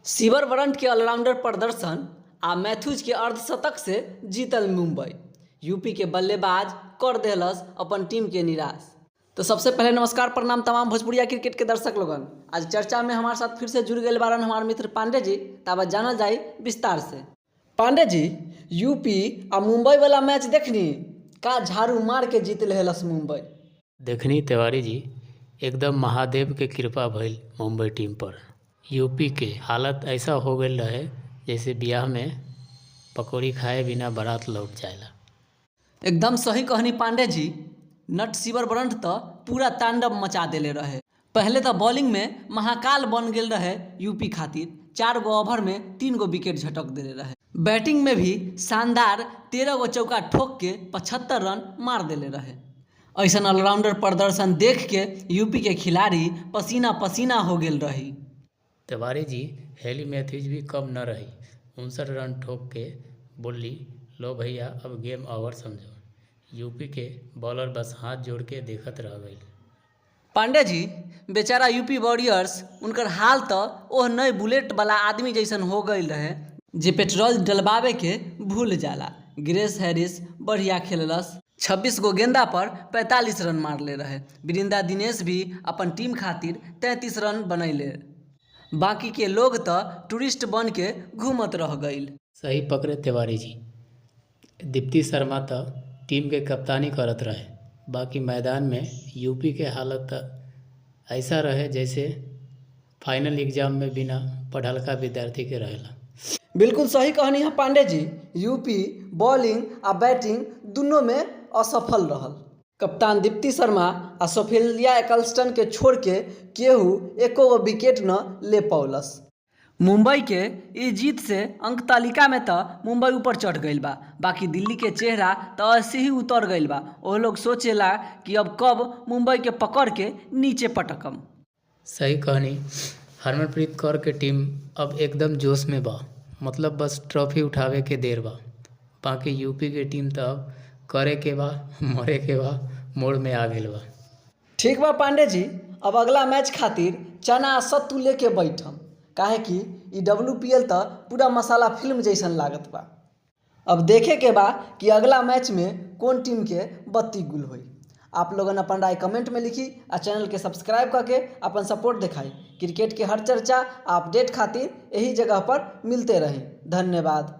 Sewer warrant के allrounder प्रदर्शन आ मैथ्यूज के अर्धशतक से जीतल मुंबई। यूपी के बल्लेबाज कर देहलस अपन टीम के निराश। तो सबसे पहले नमस्कार प्रणाम तमाम भोजपुरिया क्रिकेट के दर्शक लोगन। आज चर्चा में हमारे साथ फिर से जुड़ गए बारन हमारे मित्र पांडे जी। तब जानल जाए विस्तार से। पांडे जी, यूपी आ मुंबई वाला मैच देखनी का झाड़ू मार के जीत लेहलस मुंबई। देखनी तिवारी जी, एकदम महादेव के कृपा भइल मुंबई टीम पर। यूपी के हालत ऐसा हो गई रहे जैसे ब्याह में पकौड़ी खाए बिना बारात लौट जाएला। एकदम सही कहनी पांडे जी। नट सीवर वारंट तो पूरा तांडव मचा देले रहे। पहले तो बॉलिंग में महाकाल बन गेल रहे यूपी खातिर। 4 गो ओवर में 3 गो विकेट झटक देले रहे। बैटिंग में भी शानदार 13 गो चौका ठोक के 75 रन मार देले रहे। ऐसा ऑलराउंडर प्रदर्शन देख के यूपी के खिलाड़ी पसीना पसीना हो गेल रही। तिवारी जी, हेली मैथ्यूज भी कम न रही। 59 रन ठोक के बोली, लो भैया अब गेम ओवर समझो। यूपी के बॉलर बस हाथ जोड़ के देखत रह गई। पांडे जी, बेचारा यूपी वॉरियर्स उनकर हाल तो ओह नए बुलेट वाला आदमी जैसन हो गई रहे जे पेट्रोल डलवावे के भूल जाला। ग्रेस हैरिस बढ़िया खेललस। 26 गो गेंदा पर 45 रन मारले रहे। बिरिंदा दिनेश भी अपन टीम खातिर 33 रन बनैले। बाकी के लोग तो टूरिस्ट बन के घूमत रह गईल। सही पकड़े तिवारी जी। दीप्ति शर्मा तो टीम के कप्तानी करत रहे। बाकी मैदान में यूपी के हालत ऐसा रहे जैसे फाइनल एग्जाम में बिना पढ़लका विद्यार्थी के रहेला। बिल्कुल सही कहनी है पांडे जी। यूपी बॉलिंग आ बैटिंग दोनों में असफल रहल। कप्तान दीप्ति शर्मा आ सोफिया एकल्स्टन के छोड़ के केहू एको गो विकेट न ले पौलस। मुंबई के इस जीत से अंक तालिका में तो मुंबई ऊपर चढ़ गईल बा। बाकी दिल्ली के चेहरा तो ऐसे ही उतर गईल बा। वो लोग सोचेला कि अब कब मुंबई के पकड़ के नीचे पटकम। सही कहनी। हरमनप्रीत कौर के टीम अब एकदम जोश में बा। मतलब बस ट्रॉफी उठावे के देर बा। बाकी यूपी के टीम तो अब करे के बा मरे के बा मोड़ में आ गई बा। ठीक बा पांडे जी, अब अगला मैच खातिर चना सत्तू लेके बैठम। काहे कि ई WPL तो पूरा मसाला फिल्म जैसन लागत बा। अब देखे के बा कि अगला मैच में कौन टीम के बत्ती गुल होई। आप लोगन अपन राय कमेंट में लिखी आ चैनल के सब्सक्राइब करके अपन सपोर्ट दिखाई। क्रिकेट के हर चर्चा अपडेट खातिर यही जगह पर मिलते रही। धन्यवाद।